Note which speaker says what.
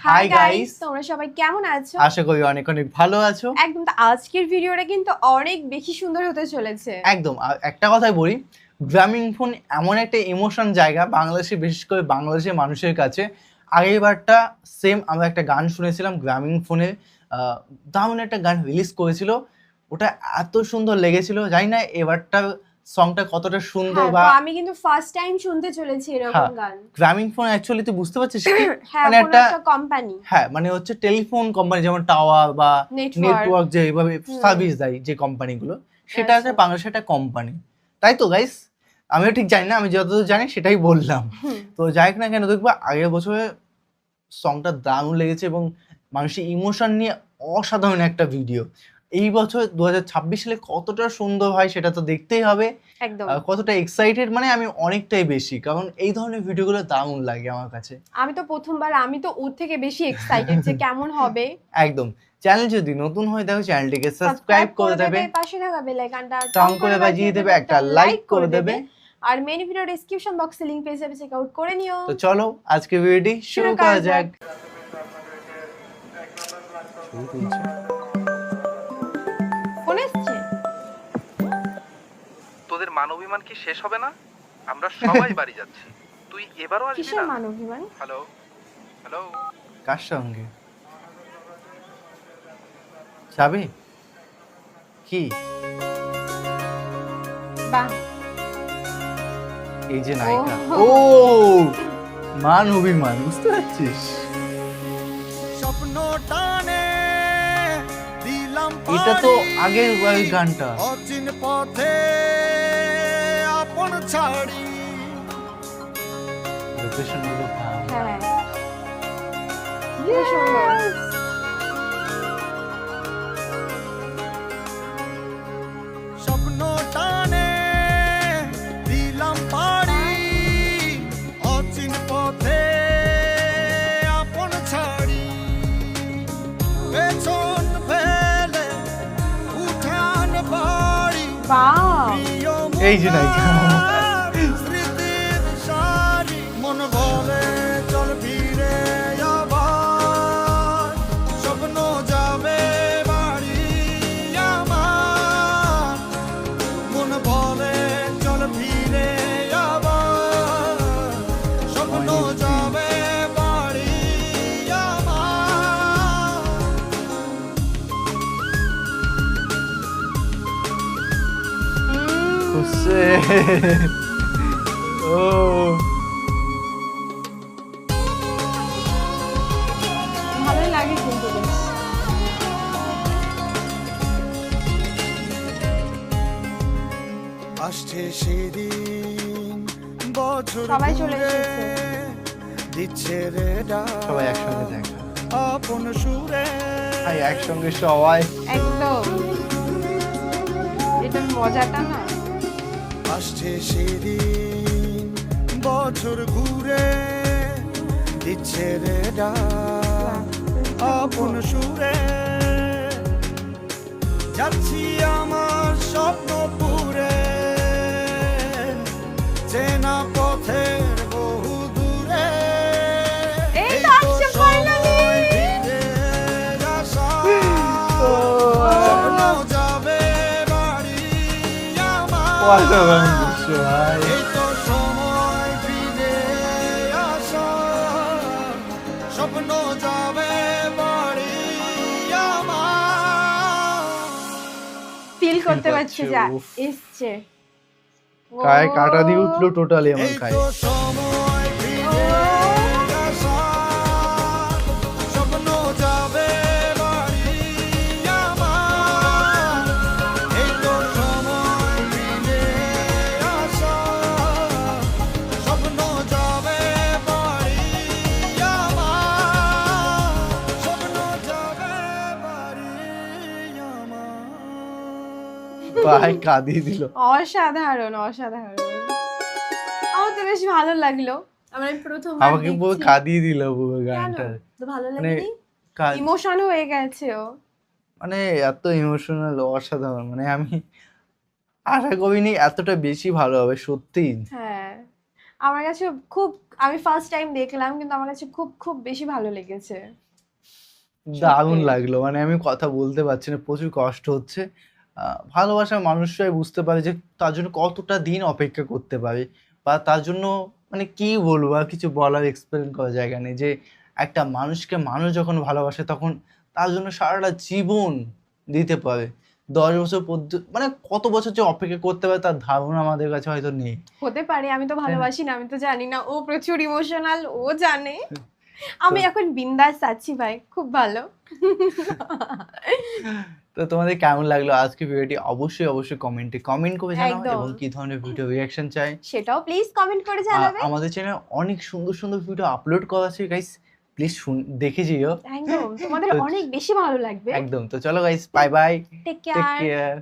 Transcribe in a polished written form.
Speaker 1: Hi guys, তোমরা সবাই কেমন আছো?
Speaker 2: আশা করি অনেক অনেক ভালো আছো।
Speaker 1: একদম। তো আজকের ভিডিওটা কিন্তু অনেক বেশি সুন্দর হতে চলেছে।
Speaker 2: একদম। একটা কথাই বলি, গ্রামীণ ফোন এমন একটা ইমোশন জায়গা বাংলাদেশে, বিশেষ করে বাংলাদেশের মানুষের কাছে। আগেরবারটা সেম আমরা একটা গান শুনেছিলাম গ্রামীণ ফোনে, দারুণ একটা গান রিলিজ করেছিল, ওটা এত সুন্দর লেগেছিল। জানি না এবারটা সংটা কতটা সুন্দর।
Speaker 1: হ্যাঁ,
Speaker 2: বা
Speaker 1: তো আমি কিন্তু ফার্স্ট টাইম শুনতে চলেছি এরকম গান।
Speaker 2: গ্রামীণ ফোন অ্যাকচুয়ালি তুই বুঝতে পারছিস কি,
Speaker 1: হ্যাঁ,
Speaker 2: মানে
Speaker 1: কোনো একটা কোম্পানি।
Speaker 2: হ্যাঁ, মানে হচ্ছে টেলিফোন কোম্পানি, যেমন টাওয়ার বা নেটওয়ার্ক যে এইভাবে সার্ভিস দেয় যে কোম্পানিগুলো, সেটা আছে বাংলাদেশের একটা কোম্পানি, তাই তো গাইস? আমিও ঠিক জানি না, আমি যতদূর জানি সেটাই বললাম। তো যাই না কেন, দেখবো আগের বছরে সংটা দারুণ লেগেছে এবং মানুষের ইমোশন নিয়ে অসাধারণ একটা ভিডিও। এই বছর 2026 সালে কতটা সুন্দর হয় সেটা তো দেখতেই হবে।
Speaker 1: একদম।
Speaker 2: কতটা এক্সাইটেড, মানে আমি অনেকটাই বেশি, কারণ এই ধরনের ভিডিওগুলো দারুণ লাগে আমার কাছে।
Speaker 1: আমি তো প্রথমবার, আমি তো ওর থেকে বেশি এক্সাইটেড যে কেমন হবে।
Speaker 2: একদম। চ্যানেল যদি নতুন হয় দেখো, চ্যানেলটিকে সাবস্ক্রাইব করে দেবে,
Speaker 1: পাশে থাকা বেল আইকনটা
Speaker 2: টং করে বাজিয়ে দেবে, একটা লাইক করে দেবে,
Speaker 1: আর মেন ভিডিও ডেসক্রিপশন বক্সে লিংক পেয়ে যাবে, চেক আউট করে নিও।
Speaker 2: তো চলো আজকে ভিডিওটি শুরু করা যাক।
Speaker 1: ফোন এসছে?
Speaker 3: তোদের মানবিমান কি শেষ হবে না? আমরা সবাই বাড়ি যাচ্ছি, তুই এবারও আসবি
Speaker 1: কিসের
Speaker 3: না?
Speaker 1: মানবিমান?
Speaker 3: হ্যালো হ্যালো,
Speaker 2: কার সঙ্গে যাবে? কি
Speaker 1: বাহ,
Speaker 2: এই যে নায়িকা, ও মান অভিমান, বুঝতে পারছিস?
Speaker 4: স্বপ্ন টানে দিলাম
Speaker 2: এটা তো আগের ওই গানটা।
Speaker 4: অচিন পথে আপন ছাড়ি
Speaker 2: লোকেশন গুলো ভালো।
Speaker 1: হ্যাঁ, খুব সুন্দর।
Speaker 4: স্বপ্ন টানে দিলাম পাড়ি অচিন পথে আপন ছাড়ি পেছন ফেলে উঠান বাড়ি
Speaker 1: বাহ,
Speaker 2: এই যে নায়িকা।
Speaker 4: স্মৃতির সারি মন ভরে চল ফিরে আবার স্বপ্ন যাবে বাড়ি আমার মন ভরে চল ফিরে আবার স্বপ্ন যাবে বাড়ি আমার
Speaker 2: খুশি। ও
Speaker 1: ভালোই লাগে কিন্তু বেশ।
Speaker 4: আসছে সেদিন বছর
Speaker 1: সবাই চলে
Speaker 4: ঘুরে
Speaker 1: এসেছে।
Speaker 4: দিচ্ছে রে ডাক
Speaker 2: সবাই একসঙ্গে দেখা,
Speaker 4: আপন সুরে
Speaker 2: ভাই একসঙ্গে সবাই।
Speaker 1: একদম, এটার মজাটা না।
Speaker 4: আসছে সেদিন বছর ঘুরে দিচ্ছে রে ডাক আপন সুরে যাচ্ছি আমার স্বপ্ন পুরে চেনা পথের বহু দূরে
Speaker 1: এই তো আসছে finally!
Speaker 4: সময় ফিরে আসা স্বপ্ন যাবে বাড়ি আমার
Speaker 2: অসাধারণ দৃশ্য ভাই।
Speaker 4: এই তো সময় ফিরে আসা স্বপ্ন যাবে বাড়ি আমার
Speaker 1: ফিল করতে পারছি যা
Speaker 2: উফ।
Speaker 1: এসছে।
Speaker 2: গায়ে কাটা দিয়ে উঠলো টোটালি আমার
Speaker 4: এই
Speaker 2: গায়ে।
Speaker 4: তো সময় ফিরে আসা স্বপ্ন যাবে বাড়ি আমার এই তো সময় ফিরে আসা স্বপ্ন যাবে বাড়ি আমার স্বপ্ন যাবে বাড়ি আমার
Speaker 2: ভাই কাঁদিয়ে দিল।
Speaker 1: অসাধারণ অসাধারণ, আমার তো বেশ ভালো লাগলো। আমি প্রথমবার
Speaker 2: আমাকে পুরো
Speaker 1: দেখছি।
Speaker 2: কাঁদিয়ে দিল পুরো
Speaker 1: কেন?
Speaker 2: গানটা।
Speaker 1: তো ভালো
Speaker 2: মানে
Speaker 1: লাগেনি? ইমোশন হয়ে গেছে ও।
Speaker 2: মানে এত ইমোশনাল, অসাধারণ। মানে আমি আশা করিনি এতটা বেশি ভালো হবে, সত্যি।
Speaker 1: হ্যাঁ, আমার কাছে খুব, আমি ফার্স্ট টাইম দেখলাম কিন্তু আমার কাছে খুব খুব বেশি ভালো লেগেছে।
Speaker 2: দারুণ লাগলো, মানে আমি কথা বলতে পারছি না, প্রচুর কষ্ট হচ্ছে। ভালোবাসার মানুষরাই বুঝতে পারে যে তার জন্য কতটা দিন অপেক্ষা করতে পারে, বা তার জন্য মানে কি বলবো, আর কিছু বলার এক্সপ্লেন করার জায়গা নেই। যে একটা মানুষকে মানুষ যখন ভালোবাসে তখন তার জন্য সারাটা জীবন দিতে পারে। 10 বছর মানে কত বছর যে অপেক্ষা করতে পারে তার ধারণা আমাদের কাছে হয়তো নেই।
Speaker 1: হতে পারে, আমি তো ভালোবাসি না, আমি তো জানি না। ও প্রচুর ইমোশনাল, ও জানে। আমি এখন বিন্দাস আছি ভাই, খুব ভালো।
Speaker 2: তো তোমাদের কেমন লাগলো আজকে ভিডিওটি অবশ্যই অবশ্যই কমেন্টে কমেন্ট করে জানাও,
Speaker 1: একদম।
Speaker 2: এবং কি ধরনের ভিডিও রিঅ্যাকশন চাই।
Speaker 1: সেটাও প্লিজ কমেন্ট করে জানাবে।
Speaker 2: আমাদের চ্যানেলে অনেক সুন্দর সুন্দর ভিডিও আপলোড করা আছে গাইস, প্লিজ দেখে যেও।
Speaker 1: একদম, তোমাদের অনেক বেশি ভালো লাগবে।
Speaker 2: একদম। তো চলো guys, bye bye,
Speaker 1: take
Speaker 2: take
Speaker 1: care.
Speaker 2: Care.